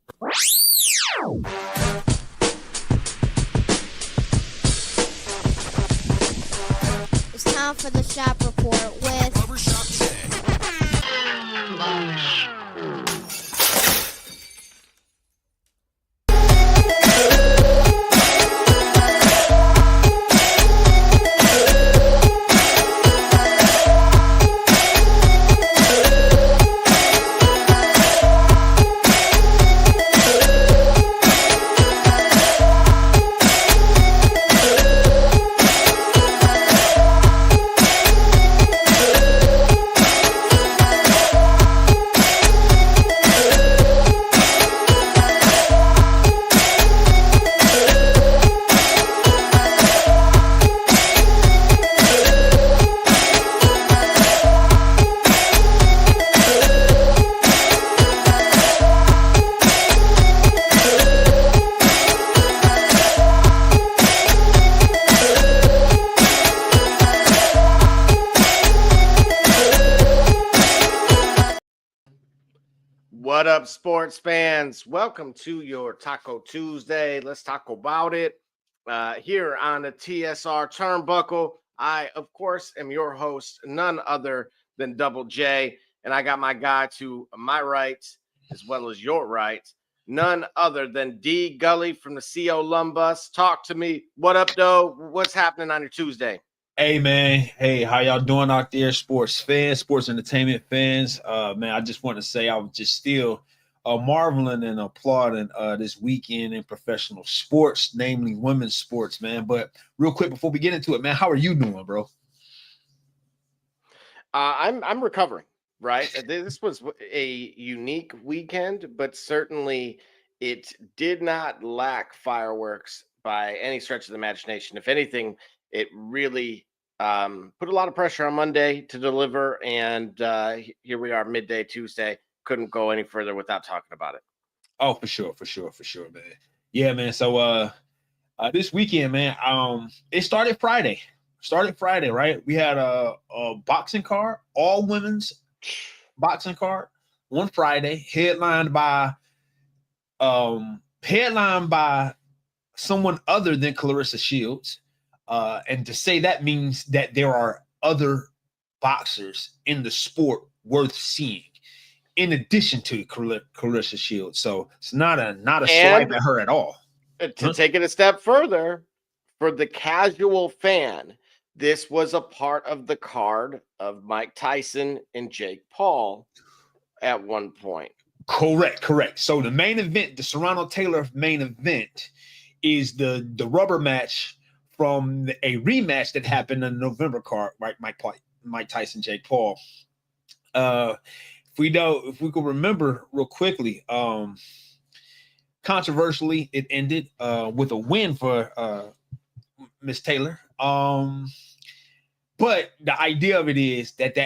It's time for the shop report with Barbershop Jay. What up, sports fans? Welcome to your Taco Tuesday. Let's talk about it here on the TSR Turnbuckle. I, of course, am your host, none other than Double J, and I got my guy to my right as well as your right, none other than D Gully from the CO Lumbus. Talk to me. What up, though? What's happening on your Tuesday? Hey man, hey, how y'all doing out there, sports fans, sports entertainment fans? Man, I just want to say I was just still marveling and applauding this weekend in professional sports, namely women's sports, man. But real quick before we get into it, man, how are you doing, bro? I'm recovering, right? This was a unique weekend, but certainly it did not lack fireworks by any stretch of the imagination. If anything, it really put a lot of pressure on Monday to deliver, and here we are, midday Tuesday. Couldn't go any further without talking about it. Oh, for sure, man. Yeah, man. So this weekend, man, it started Friday. Right? We had a boxing card, all women's boxing card on Friday, headlined by someone other than Clarissa Shields. And to say that means that there are other boxers in the sport worth seeing, in addition to Clarissa Shields. So it's not a swipe at her at all. To take it a step further, for the casual fan, this was a part of the card of Mike Tyson and Jake Paul at one point. Correct. So the main event, the Serrano Taylor main event, is the rubber match from a rematch that happened in the November card, right? Mike Tyson, Jake Paul. If we could remember real quickly, controversially, it ended with a win for Miss Taylor. But the idea of it is that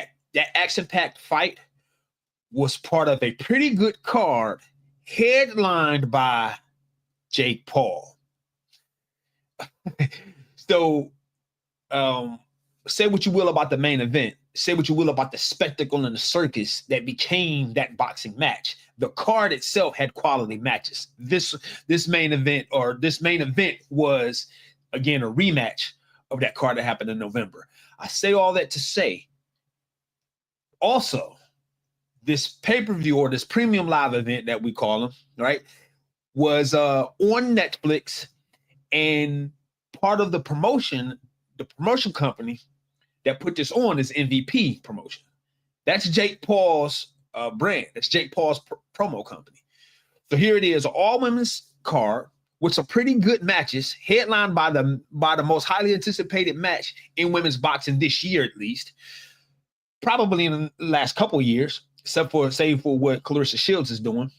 action-packed fight was part of a pretty good card headlined by Jake Paul. So, say what you will about the main event. Say what you will about the spectacle and the circus that became that boxing match. The card itself had quality matches. This main event was, again, a rematch of that card that happened in November. I say all that to say, also, this pay-per-view or this premium live event that we call them, right, was on Netflix, and part of the promotion company that put this on is MVP Promotion. That's Jake Paul's brand. That's Jake Paul's promo company. So here it is, all women's card with some pretty good matches, headlined by the most highly anticipated match in women's boxing this year, at least, probably in the last couple of years, save for what Clarissa Shields is doing.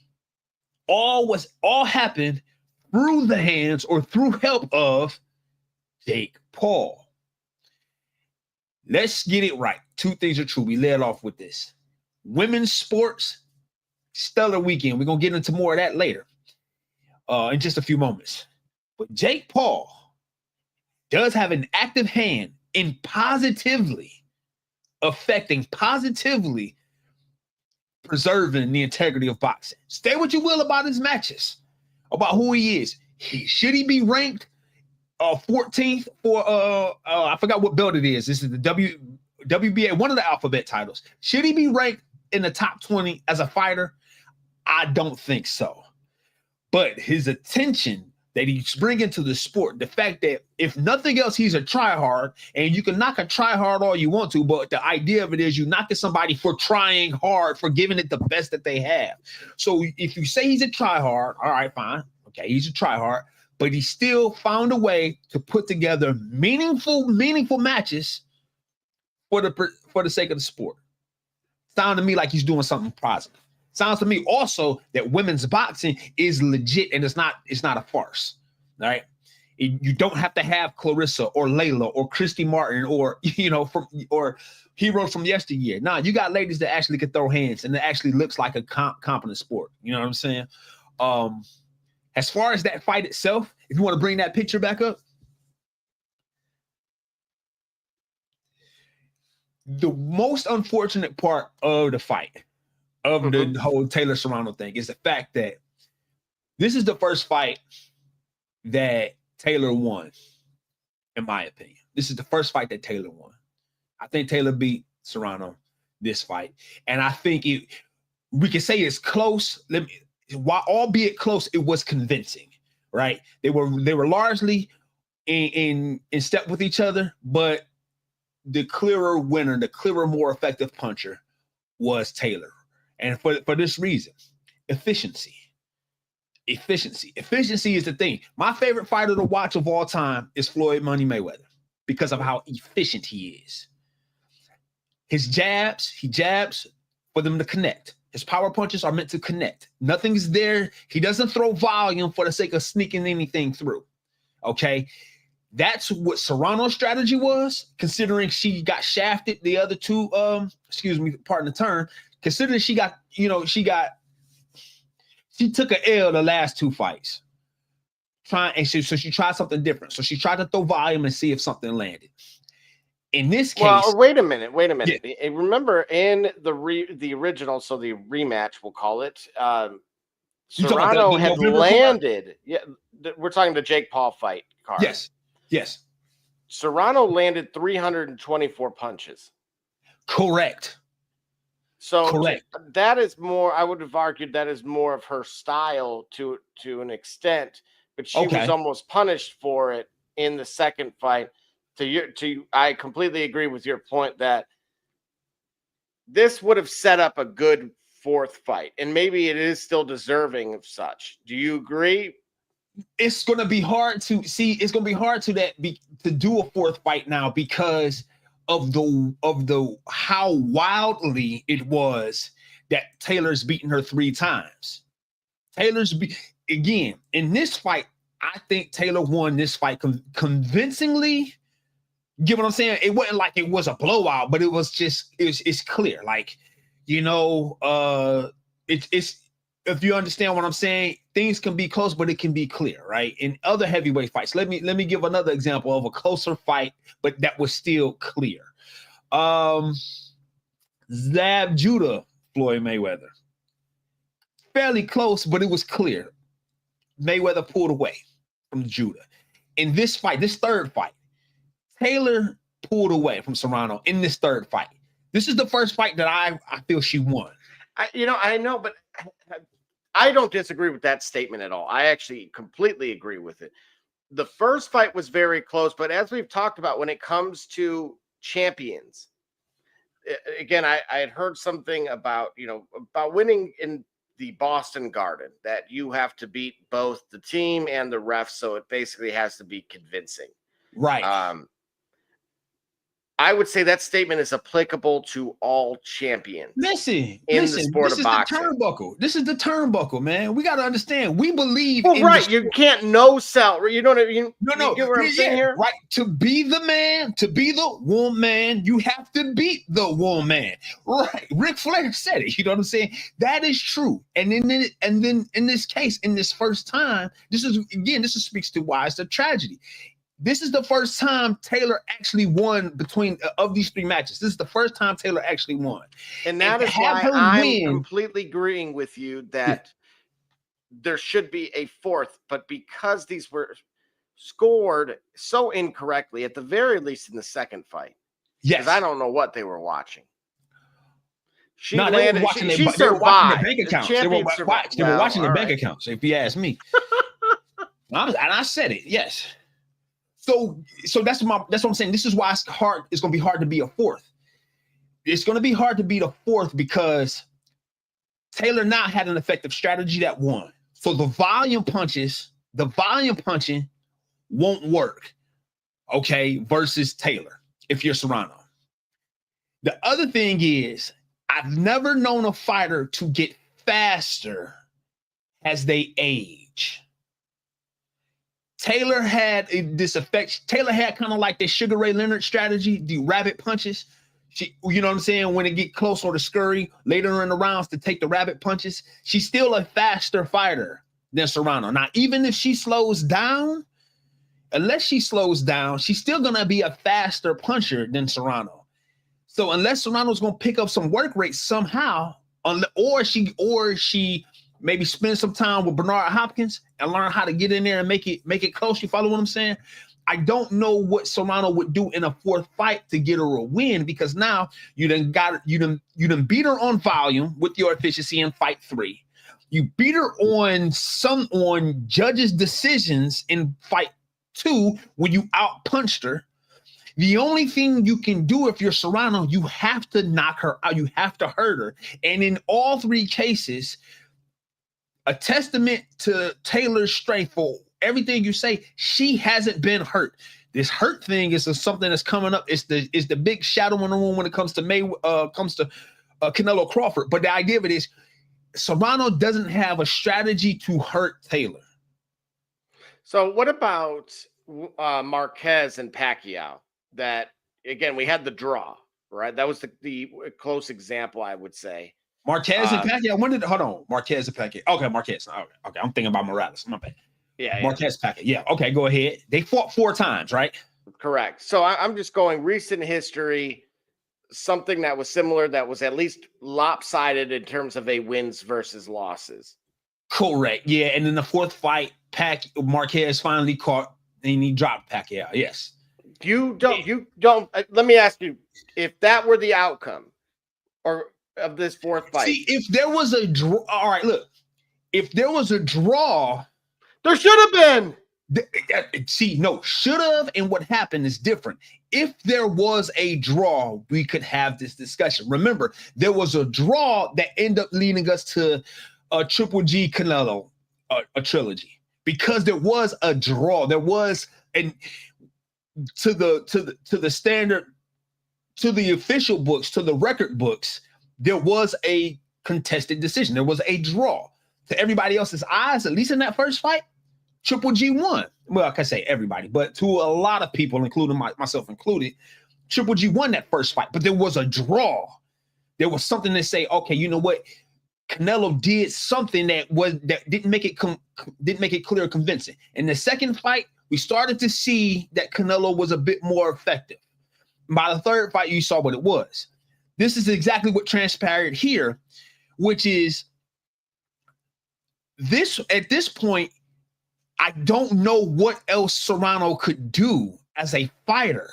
All happened through the hands or through help of Jake Paul. Let's get it right. Two things are true. We led off with this. Women's sports, stellar weekend. We're going to get into more of that later in just a few moments. But Jake Paul does have an active hand in positively preserving the integrity of boxing. Say what you will about his matches, about who he is. Should he be ranked 14th for I forgot what belt it is. This is the WBA, one of the alphabet titles. Should he be ranked in the top 20 as a fighter? I don't think so. But his attention that he's bringing to the sport, the fact that if nothing else, he's a tryhard, and you can knock a tryhard all you want to, but the idea of it is you knocking somebody for trying hard, for giving it the best that they have. So if you say he's a tryhard, all right, fine. Okay, he's a tryhard, but he still found a way to put together meaningful matches for the sake of the sport. Sound to me like he's doing something positive. Sounds to me also that women's boxing is legit and it's not a farce. All right. You don't have to have Clarissa or Layla or Christy Martin or, or heroes from yesteryear. Nah, you got ladies that actually can throw hands and it actually looks like a competent sport. You know what I'm saying? As far as that fight itself, if you want to bring that picture back up, the most unfortunate part of the fight, of the whole Taylor Serrano thing, is the fact that this is the first fight that Taylor won, in my opinion. This is the first fight that Taylor won. I think Taylor beat Serrano this fight. And I think we can say it's close. While albeit close, it was convincing, right? They were largely in step with each other, but the clearer winner, the clearer, more effective puncher was Taylor. And for this reason, efficiency. Efficiency is the thing. My favorite fighter to watch of all time is Floyd Money Mayweather because of how efficient he is. His jabs, he jabs for them to connect. His power punches are meant to connect. Nothing's there. He doesn't throw volume for the sake of sneaking anything through. Okay. That's what Serrano's strategy was, considering she got shafted the other two, pardon the term, considering she took an L the last two fights. So she tried something different. So she tried to throw volume and see if something landed. In this case, well, wait a minute. Yeah. Remember in the original, so the rematch, we'll call it. Serrano had landed. Yeah, we're talking the Jake Paul fight card. Yes. Serrano landed 324 punches. Correct. So correct. That is more. I would have argued that is more of her style to an extent, but she was almost punished for it in the second fight. I completely agree with your point that this would have set up a good fourth fight, and maybe it is still deserving of such. Do you agree? It's going to be hard to see. It's going to be hard to do a fourth fight now because of the how wildly it was that Taylor's beaten her 3 times. Again in this fight. I think Taylor won this fight convincingly. Get what I'm saying? It wasn't like it was a blowout, but it was just it's clear. Like, it's if you understand what I'm saying, things can be close, but it can be clear, right? In other heavyweight fights, let me give another example of a closer fight, but that was still clear. Zab Judah, Floyd Mayweather. Fairly close, but it was clear. Mayweather pulled away from Judah. In this fight, this third fight, Taylor pulled away from Serrano in this third fight. This is the first fight that I feel she won. I know, but I don't disagree with that statement at all. I actually completely agree with it. The first fight was very close, but as we've talked about, when it comes to champions, again, I had heard something about winning in the Boston Garden, that you have to beat both the team and the refs, so it basically has to be convincing. Right. I would say that statement is applicable to all champions. Listen, the sport of boxing. This is the turnbuckle, man. We got to understand. We believe. Well, right. You can't no sell. You know what I mean? No. You get what I'm saying here? Right. To be the man, to be the woman, you have to beat the woman. Right. Ric Flair said it. You know what I'm saying? That is true. And then in this case, in this first time, this speaks to why it's a tragedy. this is the first time Taylor actually won between of these 3 matches. This is the first time Taylor actually won. And that is have why her I'm win- completely agreeing with you that there should be a 4th, but because these were scored so incorrectly, at the very least in the second fight, Yes. because I don't know what they were watching. She No, they landed. were watching She they were watching survived. their bank The accounts. They champion were, survived. they were Well, watching their all bank right. accounts, if you ask me. And I said it, yes. So that's what I'm saying. This is why it's hard. It's going to be hard to be a 4th. It's going to be hard to be the 4th because Taylor now had an effective strategy that won. So the volume punching won't work, okay, versus Taylor if you're Serrano. The other thing is, I've never known a fighter to get faster as they age. Taylor had this effect. Taylor had kind of like the Sugar Ray Leonard strategy, the rabbit punches. She, you know what I'm saying? When it get close or to scurry later in the rounds to take the rabbit punches, she's still a faster fighter than Serrano. Now, even if she slows down, unless she slows down, she's still gonna be a faster puncher than Serrano. So unless Serrano's gonna pick up some work rate somehow, or she maybe spend some time with Bernard Hopkins and learn how to get in there and make it close. You follow what I'm saying? I don't know what Serrano would do in a 4th fight to get her a win, because now you done beat her on volume with your efficiency in fight 3. You beat her on judges' decisions in fight 2 when you out-punched her. The only thing you can do if you're Serrano, you have to knock her out. You have to hurt her. And in all 3 cases, a testament to Taylor's strength for everything you say, she hasn't been hurt. This hurt thing is something that's coming up. It's the big shadow in the room when it comes to Canelo Crawford. But the idea of it is Serrano doesn't have a strategy to hurt Taylor. So what about Marquez and Pacquiao? That, again, we had the draw, right? That was the close example, I would say. Marquez and Pacquiao. Hold on. Marquez and Pacquiao. Okay, Marquez. Okay. I'm thinking about Morales. My bad. Yeah. Marquez, Pacquiao. Yeah. Okay, go ahead. They fought 4 times, right? Correct. So I'm just going recent history, something that was similar, that was at least lopsided in terms of a wins versus losses. Correct. Yeah. And in the 4th fight, Marquez finally caught and he dropped Pacquiao. Yes. You don't. Let me ask you, if that were the outcome or of this 4th fight. See, if there was a draw, all right, look, if there was a draw, there should have been. Should have and what happened is different. If there was a draw, we could have this discussion. Remember, there was a draw that ended up leading us to a Triple G Canelo, a trilogy, because there was a draw. There was to the standard, to the official books, to the record books, there was a contested decision. There was a draw. To everybody else's eyes, at least in that first fight, Triple G won. Well, I can say everybody, but to a lot of people, including myself included, Triple G won that first fight. But there was a draw. There was something to say, okay, you know what? Canelo did something that didn't make it clear or convincing. In the second fight, we started to see that Canelo was a bit more effective. By the 3rd fight, you saw what it was. This is exactly what transpired here, which is this. At this point, I don't know what else Serrano could do as a fighter,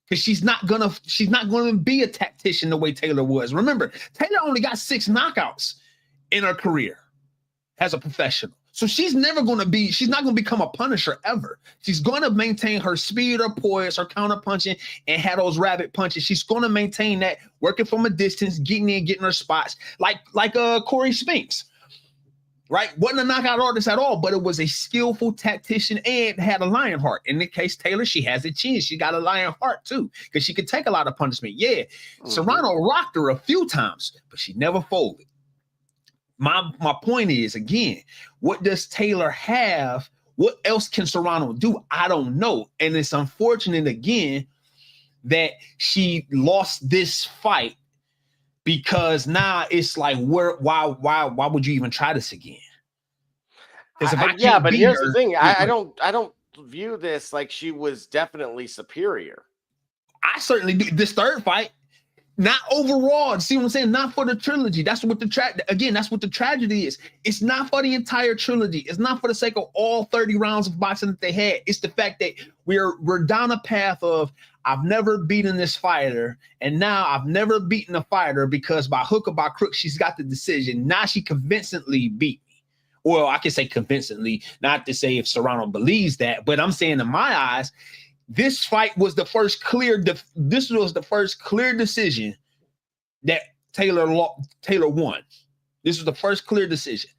because she's not gonna be a tactician the way Taylor was. Remember, Taylor only got 6 knockouts in her career as a professional. So she's not going to become a punisher ever. She's going to maintain her speed, her poise, her counter punching, and have those rabbit punches. She's going to maintain that, working from a distance, getting in, getting her spots, like Corey Spinks, right? Wasn't a knockout artist at all, but it was a skillful tactician and had a lion heart. In the case Taylor, she has a chin. She got a lion heart too, because she could take a lot of punishment. Yeah, Serrano rocked her a few times, but she never folded. My point is, again, what does Taylor have? What else can Serrano do? I don't know. And it's unfortunate, again, that she lost this fight, because now it's like, why would you even try this again? But here's the thing. I don't view this like she was definitely superior. I certainly do. This third fight, not overall. See what I'm saying? Not for the trilogy. That's what that's what the tragedy is. It's not for the entire trilogy. It's not for the sake of all 30 rounds of boxing that they had. It's the fact that we're down a path of I've never beaten this fighter, and now I've never beaten a fighter because by hook or by crook, she's got the decision. Now she convincingly beat me. Well, I can say convincingly, not to say if Serrano believes that, but I'm saying in my eyes, this fight was the first clear. This was the first clear decision that Taylor won. This was the first clear decision.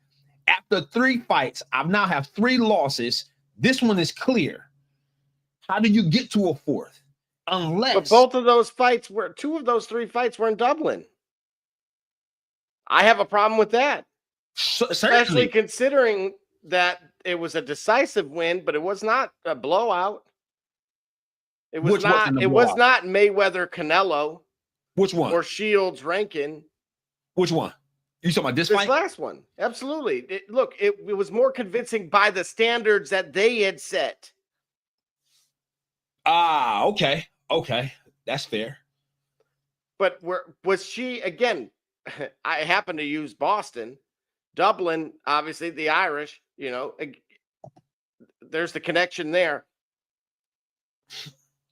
After 3 fights, I now have 3 losses. This one is clear. How do you get to a 4th? Unless, but both of those fights were 2 of those 3 fights were in Dublin. I have a problem with that, especially considering that it was a decisive win, but it was not a blowout. It was not. It was not Mayweather Canelo. Which one? Or Shields Rankin. Which one? You talking about this fight? This last one. Absolutely. It was more convincing by the standards that they had set. Ah, okay. Okay. That's fair. But was she, again, I happen to use Boston. Dublin, obviously the Irish, there's the connection there.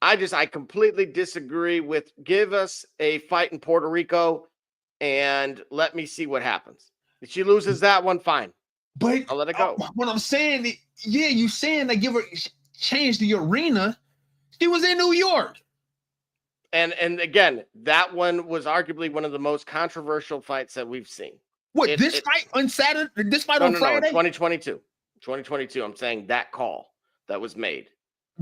I completely disagree with give us a fight in Puerto Rico and let me see what happens. If she loses that one, fine. But I'll let it go. What I'm saying, yeah, you saying they give her change the arena. She was in New York. And again, that one was arguably one of the most controversial fights that we've seen. What, this fight on Saturday? This fight on Friday? 2022. 2022. I'm saying that call that was made.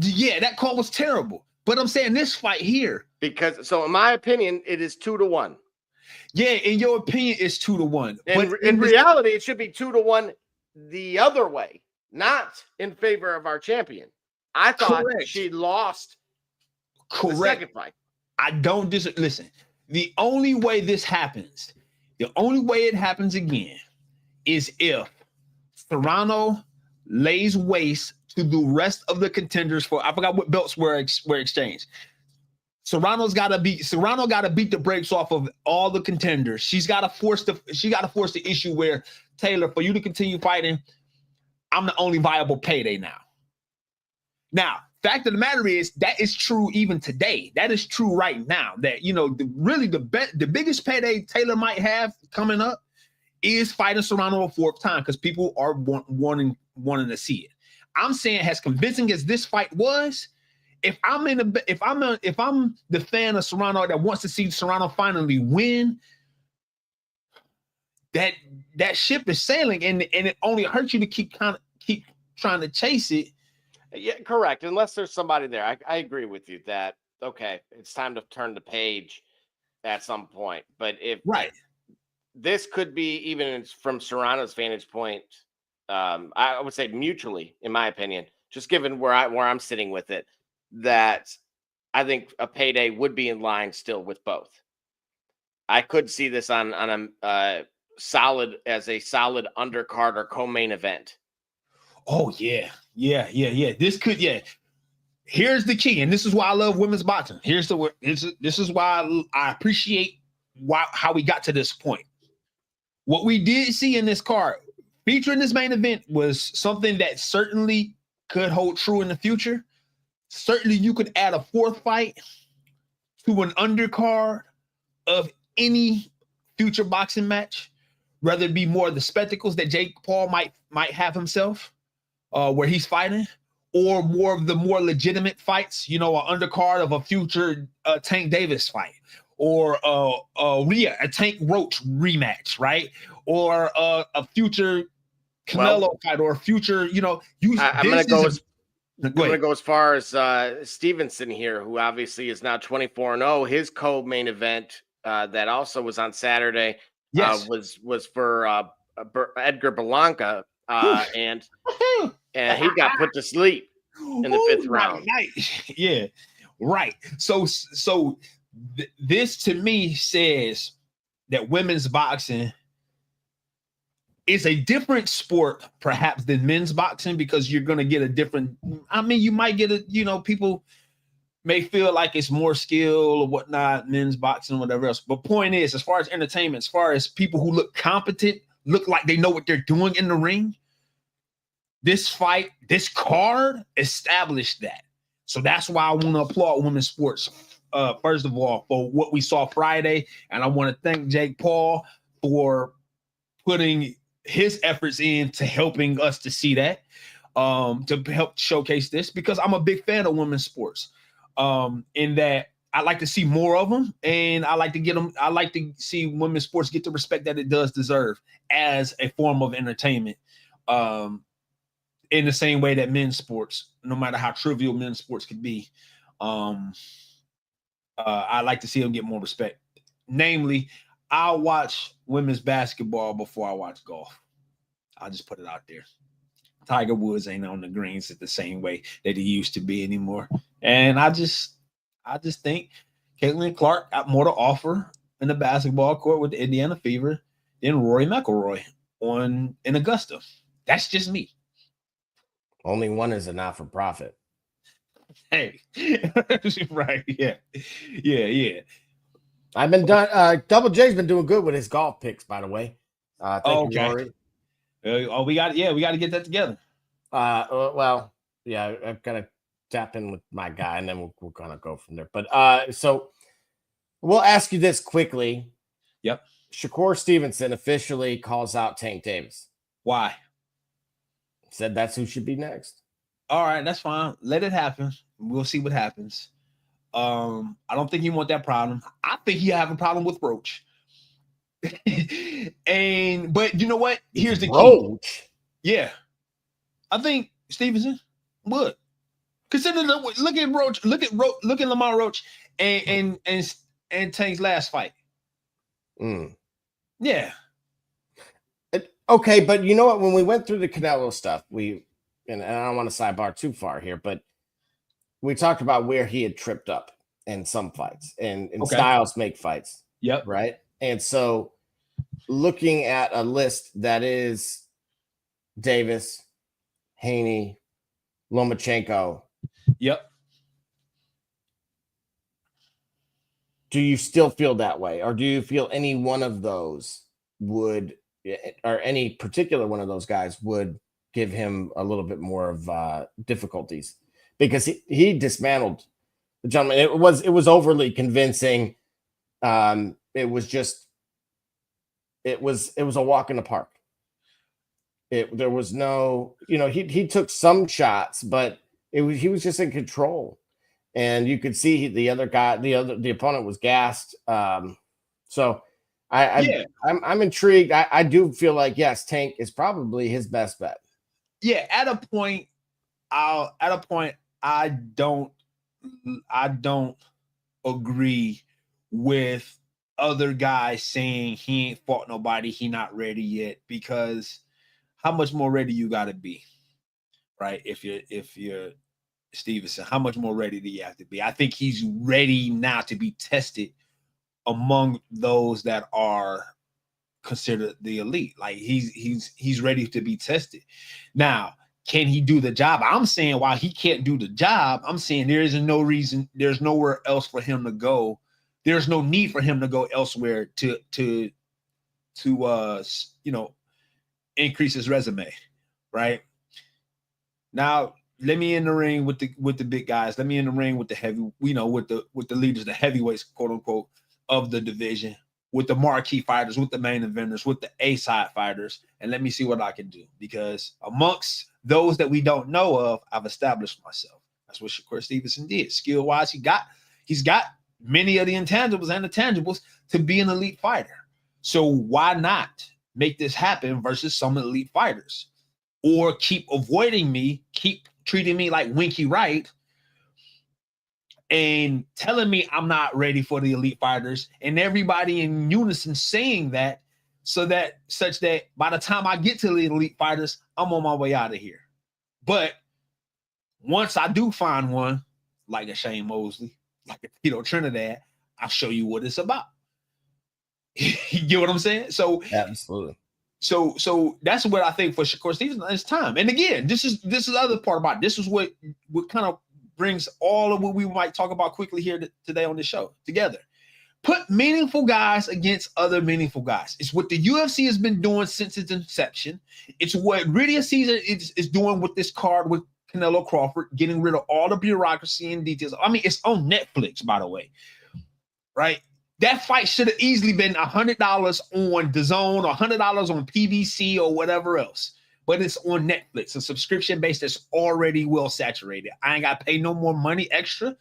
Yeah, that call was terrible. But I'm saying this fight here. Because, so in my opinion, it is 2-1. Yeah, in your opinion, it's 2-1. But in reality, it should be 2-1 the other way, not in favor of our champion. I thought she lost the second fight. I don't listen. The only way this happens, the only way it happens again, is if Serrano lays waste to the rest of the contenders for I forgot what belts were exchanged. Serrano got to beat the brakes off of all the contenders. She got to force the issue where Taylor, for you to continue fighting, I'm the only viable payday now. Now, fact of the matter is that is true even today. That is true right now. That the biggest payday Taylor might have coming up is fighting Serrano a 4th time because people are wanting to see it. I'm saying, as convincing as this fight was, if I'm the fan of Serrano that wants to see Serrano finally win, that ship is sailing, and it only hurts you to keep trying to chase it. Yeah, correct. Unless there's somebody there, I agree with you that okay, it's time to turn the page at some point. But if this could be even from Serrano's vantage point. I would say mutually, in my opinion, just given where I'm sitting with it, that I think a payday would be in line still with both. I could see this on a solid undercard or co-main event. Oh yeah. This could Here's the key, and this is why I love women's boxing. This is why I appreciate how we got to this point. What we did see in this card, featuring this main event, was something that certainly could hold true in the future. Certainly, you could add a 4th fight to an undercard of any future boxing match, whether it be more of the spectacles that Jake Paul might have himself, where he's fighting, or more of the more legitimate fights, an undercard of a future Tank Davis fight, or a Tank Roach rematch, right? Or a future Canelo fight, or a future, I'm going to go as far as Stevenson here, who obviously is now 24-0. His co-main event that also was on Saturday was for Edgar Berlanga, and he got put to sleep in the 5th round. Yeah, right. So this to me says that women's boxing it's a different sport perhaps than men's boxing because you're going to get a different, I mean, you might get people may feel like it's more skill or whatnot, men's boxing, whatever else. But point is, as far as entertainment, as far as people who look competent, look like they know what they're doing in the ring, this fight, this card established that. So that's why I want to applaud women's sports, first of all, for what we saw Friday. And I want to thank Jake Paul for putting his efforts into helping us to see that, to help showcase this, because I'm a big fan of women's sports. In that I like to see more of them, and I like to see women's sports get the respect that it does deserve as a form of entertainment. In the same way that men's sports, no matter how trivial men's sports could be, I like to see them get more respect. Namely, I'll watch women's basketball before I watch golf. I'll just put it out there. Tiger Woods ain't on the greens the same way that he used to be anymore. And I just think Caitlin Clark got more to offer in the basketball court with the Indiana Fever than Rory McIlroy in Augusta. That's just me. Only one is a not-for-profit. Hey, right? Yeah. I've been done. Double J's been doing good with his golf picks, by the way. Thank you, Rory. We got to get that together. Well, yeah, I've got to tap in with my guy, and then we'll kind of go from there. But so we'll ask you this quickly. Yep. Shakur Stevenson officially calls out Tank Davis. Why? Said that's who should be next. All right, that's fine. Let it happen. We'll see what happens. I don't think he want that problem. I think he have a problem with Roach. But you know what? Here's the Roach. Key. Yeah, I think Stevenson would consider. Look at Roach. Look at Lamar Roach and Tank's last fight. Yeah. Okay, but you know what? When we went through the Canelo stuff, and I don't want to sidebar too far here, but we talked about where he had tripped up in some fights, and styles make fights. Yep. Right. And so looking at a list that is Davis, Haney, Lomachenko. Yep. Do you still feel that way? Or do you feel any one of those would, or any particular one of those guys would give him a little bit more of difficulties? Because he dismantled the gentleman. It was overly convincing. It was a walk in the park. There was no, he took some shots, but he was just in control, and you could see the opponent was gassed. So I'm intrigued. I do feel like, yes, Tank is probably his best bet. Yeah, at a point I don't agree with other guys saying he ain't fought nobody, he not ready yet, because how much more ready you got to be, right? If you're Stevenson, how much more ready do you have to be? I think he's ready now to be tested among those that are considered the elite. Like he's ready to be tested. Now, can he do the job? I'm saying while he can't do the job, I'm saying there is no reason, there's nowhere else for him to go. There's no need for him to go elsewhere to increase his resume, right? Now, let me in the ring with the big guys. Let me in the ring with the heavy, with the leaders, the heavyweights, quote unquote, of the division, with the marquee fighters, with the main eventers, with the A-side fighters, and let me see what I can do. Because amongst those that we don't know of, I've established myself. That's what Shakur Stevenson did. Skill-wise, he's got many of the intangibles and the tangibles to be an elite fighter. So why not make this happen versus some elite fighters? Or keep avoiding me, keep treating me like Winky Wright, and telling me I'm not ready for the elite fighters, and everybody in unison saying that, such that by the time I get to the elite fighters, I'm on my way out of here. But once I do find one, like a Shane Mosley, like a Tito Trinidad, I'll show you what it's about. You get what I'm saying? So absolutely. So that's what I think for Shakur Stevenson. It's time. And again, this is the other part about it. This is what kind of brings all of what we might talk about quickly here today on the show together. Put meaningful guys against other meaningful guys. It's what the UFC has been doing since its inception. It's what Iridium Season is doing with this card with Canelo Crawford, getting rid of all the bureaucracy and details. I mean, it's on Netflix, by the way, right? That fight should have easily been $100 on DAZN or $100 on PBC or whatever else. But it's on Netflix, a subscription base that's already well saturated. I ain't got to pay no more money extra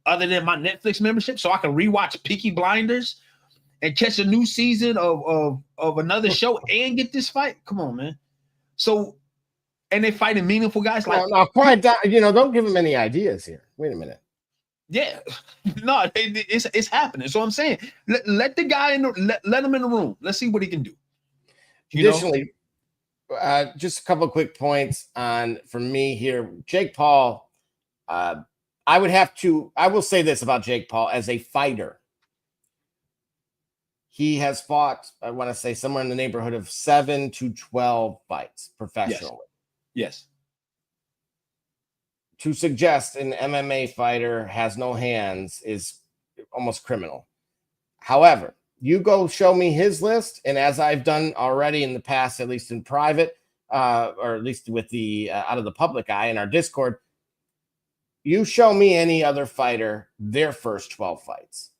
other than my Netflix membership, so I can rewatch Peaky Blinders and catch a new season of another show and get this fight. Come on, man. So, and they fighting meaningful guys like. No, quiet down. Don't give them any ideas here. Wait a minute. Yeah, no, it's happening. So I'm saying, let the guy let him in the room. Let's see what he can do. Additionally, just a couple of quick points from me here. Jake Paul, I will say this about Jake Paul as a fighter. He has fought, I want to say, somewhere in the neighborhood of 7 to 12 fights professionally. Yes. To suggest an MMA fighter has no hands is almost criminal. However, you go show me his list, and as I've done already in the past, at least in private, or at least with the out of the public eye in our Discord, you show me any other fighter their first 12 fights.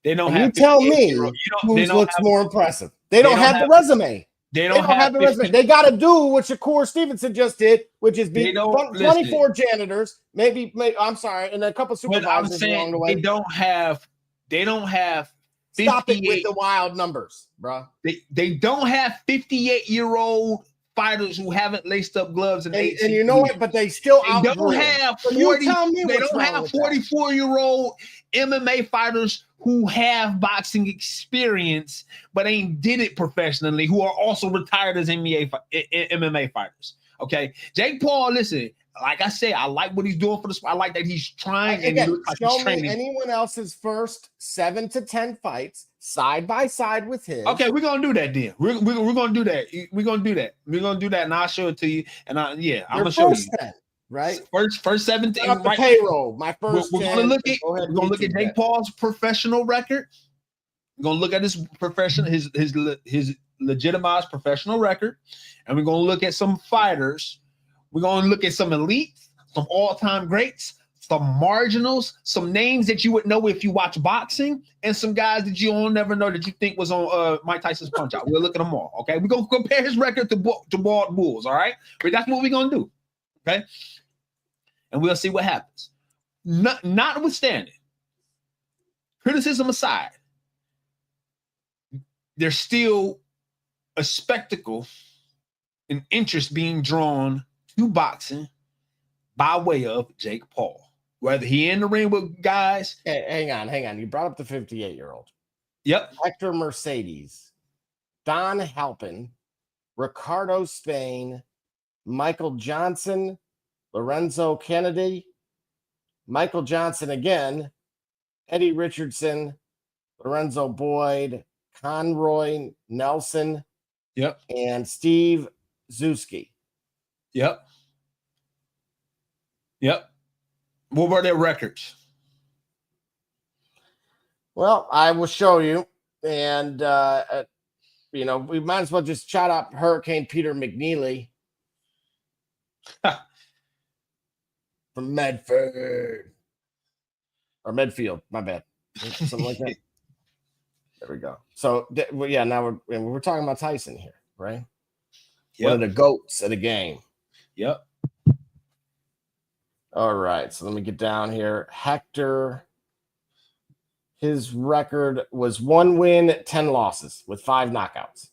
They don't and have. You tell me who looks more impressive. They don't have the resume. They don't have the resume. They got to do what Shakur Stevenson just did, which is beat 24 janitors, maybe. I'm sorry, and a couple supervisors along the way. They don't have. 58, stop it with the wild numbers, bro. They don't have 58-year-old fighters who haven't laced up gloves and you know what? But they still don't have 40. They don't have 44-year-old MMA fighters who have boxing experience but ain't did it professionally, who are also retired as MMA fighters. Okay, Jake Paul, listen. Like I said, I like what he's doing for the sport. I like that he's trying. Again, show me anyone else's first 7 to 10 fights side by side with him. Okay, we're gonna do that then. We're gonna do that. We're gonna do that. We're gonna do that, and I'll show it to you. And I'm gonna show you. 10, right? First 17. Right. Payroll. My first. We're gonna look at Jake Paul's professional record. We're gonna look at his his legitimized professional record, and we're gonna look at some fighters. We're going to look at some elites, some all-time greats, some marginals, some names that you would know if you watch boxing, and some guys that you will never know that you think was on Mike Tyson's Punch-Out. We'll look at them all, okay? We're going to compare his record to Bald Bulls, all right? But that's what we're going to do, okay? And we'll see what happens. Notwithstanding, criticism aside, there's still a spectacle and interest being drawn to boxing by way of Jake Paul. Whether he in the ring with guys. Hey, hang on. You brought up the 58-year-old. Yep. Hector Mercedes, Don Halpin, Ricardo Spain, Michael Johnson, Lorenzo Kennedy, Michael Johnson again, Eddie Richardson, Lorenzo Boyd, Conroy Nelson, yep, and Steve Zuski. Yep. What were their records? Well, I will show you. And, we might as well just shout out Hurricane Peter McNeely from Medford. Or Medfield, my bad. Something like that. There we go. So, now we're talking about Tyson here, right? Yep. One of the GOATs of the game. Yep. All right. So let me get down here. Hector, his record was 1 win, 10 losses with 5 knockouts.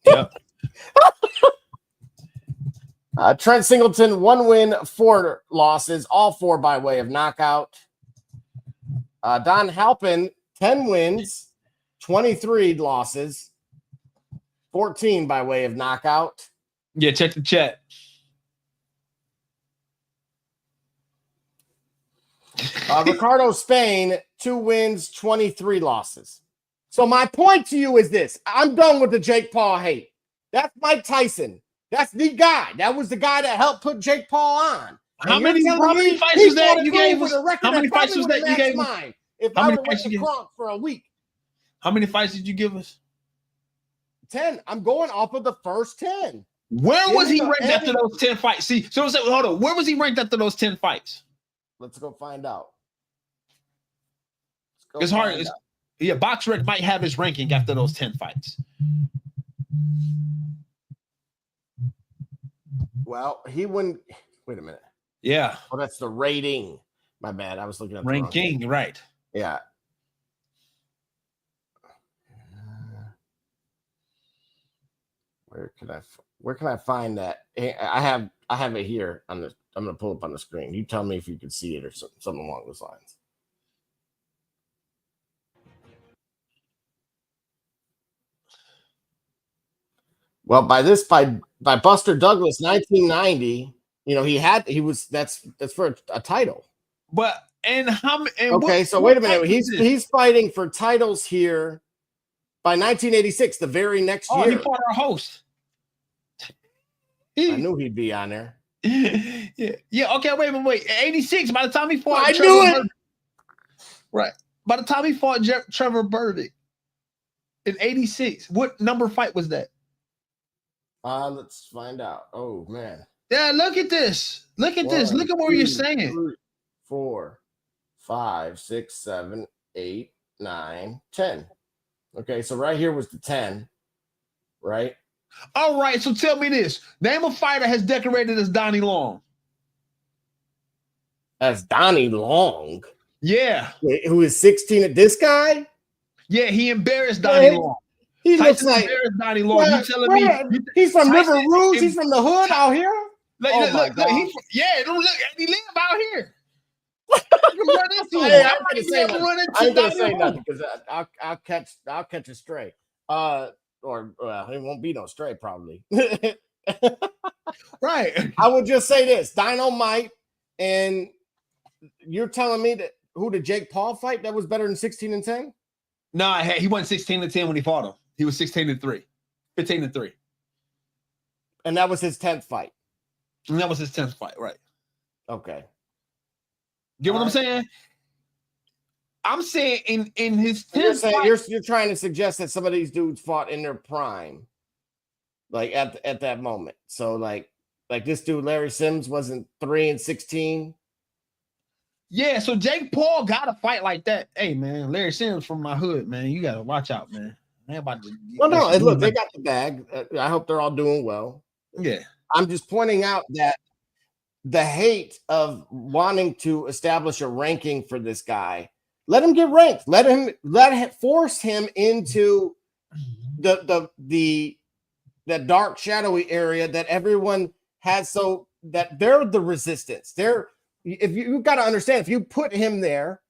Yep. Trent Singleton, 1 win, 4 losses, all 4 by way of knockout. Don Halpin, 10 wins, 23 losses, 14 by way of knockout. Yeah, check the chat. Ricardo Spain, 2 wins, 23 losses. So my point to you is this. I'm done with the Jake Paul hate. That's Mike Tyson. That's the guy. That was the guy that helped put Jake Paul on. How many fights was that you gave us? How many fights was that you gave us? If I would have went to Kronk for a week. How many fights did you give us? 10. I'm going off of the first 10. Where was he ranked after those 10 fights? See, so hold on. Where was he ranked after those 10 fights? Let's go find out. It's hard. Yeah, BoxRec might have his ranking after those 10 fights. Well, he wouldn't. Wait a minute. Yeah. Oh, that's the rating. My bad. I was looking at the ranking, right? Yeah. Where can I find that? I have it here on the. I'm gonna pull up on the screen. You tell me if you can see it or something along those lines. Well, by Buster Douglas, 1990. You know, that's for a title. But okay, so wait a minute. He's fighting for titles here by 1986, the very next year. He fought our host. I knew he'd be on there. Yeah. Okay, wait. 86. By the time he fought, I knew it. Right. By the time he fought Trevor Burdick in 86, what number fight was that? Let's find out. Oh man. Yeah, look at this. Look at this. Look at what you're saying. 3, 4, 5, 6, 7, 8, 9, 10. Okay, so right here was the 10, right? All right, so tell me this. Name a fighter has decorated as Donnie Long. As Donnie Long? Yeah. Wait, who is 16? This guy? Yeah, he embarrassed Donnie Long. He Tyson looks like Donnie Long. You telling me he's from River Rouge? He's from the hood out here? Look, he live out here. Hey, I'm gonna say nothing because I'll catch a stray. Or it won't be no stray probably. Right. I would just say this: Dynamite, and you're telling me that who did Jake Paul fight that was better than 16 and 10? No, he won 16 and 10 when he fought him. He was 16 and 3, 15 and 3, and that was his 10th fight. And that was his 10th fight, right? Okay. Get what I'm saying? I'm saying in his 10th fight, you're trying to suggest that some of these dudes fought in their prime, like at that moment. So like this dude Larry Sims wasn't 3 and 16. Yeah, so Jake Paul got a fight like that. Hey man, Larry Sims from my hood, man. You gotta watch out, man. Well, no, look, they got the bag. I hope they're all doing well. Yeah. I'm just pointing out that the hate of wanting to establish a ranking for this guy, let him get ranked. Let him force him into that dark shadowy area that everyone has, so that they're the resistance. If you've got to understand, if you put him there,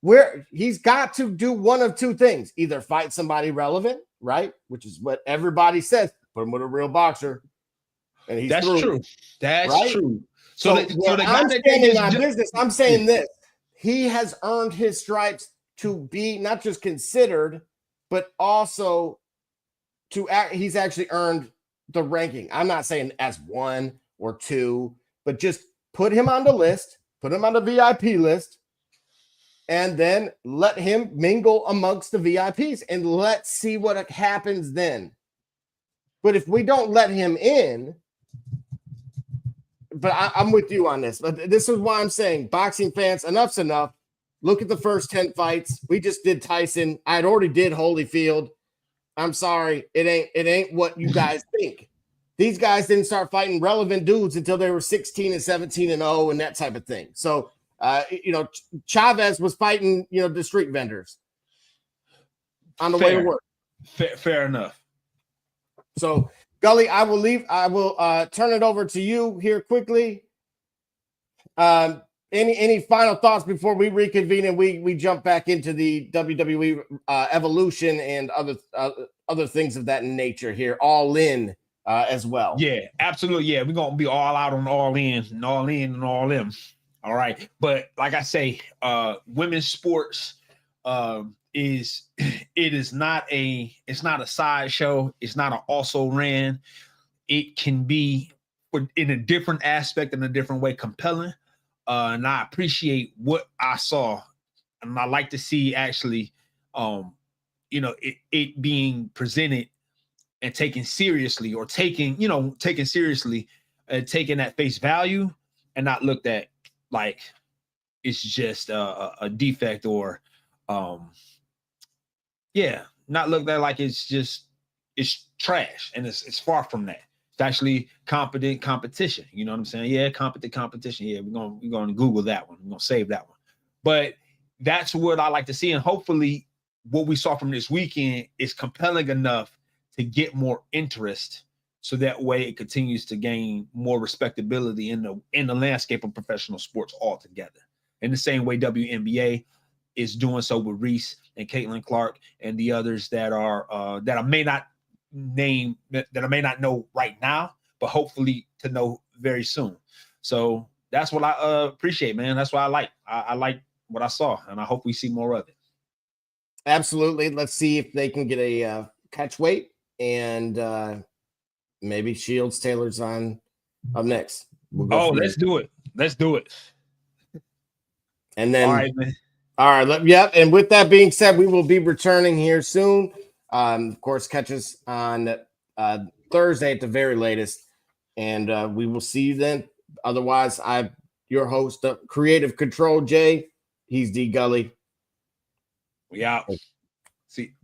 where he's got to do one of two things: either fight somebody relevant, right, which is what everybody says, put him with a real boxer. And that's through. True. That's right? true. So I'm standing on business. I'm saying this: he has earned his stripes to be not just considered, but also to act. He's actually earned the ranking. I'm not saying as 1 or 2, but just put him on the list, put him on the VIP list, and then let him mingle amongst the VIPs, and let's see what happens then. But if we don't let him in, but I'm with you on this. But this is why I'm saying, boxing fans, enough's enough. Look at the first 10 fights. We just did Tyson. I had already did Holyfield. I'm sorry, it ain't what you guys think. These guys didn't start fighting relevant dudes until they were 16 and 17 and 0 and that type of thing. So, Chavez was fighting, the street vendors on the way to work. Fair enough. So, Gully, I will turn it over to you here quickly. Any final thoughts before we reconvene and we jump back into the WWE evolution and other things of that nature here, all in as well? Yeah, absolutely. Yeah, we're gonna be all out on all in and all in and all in. All right, but like I say, women's sports, is it is not a sideshow. It's not an also ran. It can be in a different aspect, in a different way, compelling. And I appreciate what I saw, and I like to see actually, it being presented and taken seriously, or taken seriously, taken at face value, and not looked at like it's just a defect, or not looked at like it's trash, and it's far from that. It's actually competent competition. You know what I'm saying? Yeah, competent competition. Yeah, we're gonna Google that one. We're gonna save that one. But that's what I like to see, and hopefully, what we saw from this weekend is compelling enough to get more interest, so that way it continues to gain more respectability in the landscape of professional sports altogether. In the same way WNBA is doing so with Reese and Caitlin Clark and the others that I may not name, that I may not know right now, but hopefully to know very soon. So that's what I appreciate, man. That's what I like what I saw, and I hope we see more of it. Absolutely. Let's see if they can get a catch weight, and maybe Shields Taylor's on up next. Let's do it. Let's do it. And then, all right, man. All right. Yep. And with that being said, we will be returning here soon. Of course, catch us on Thursday at the very latest, and we will see you then. Otherwise, I'm your host, Creative Control Jay. He's D Gully. We out. See.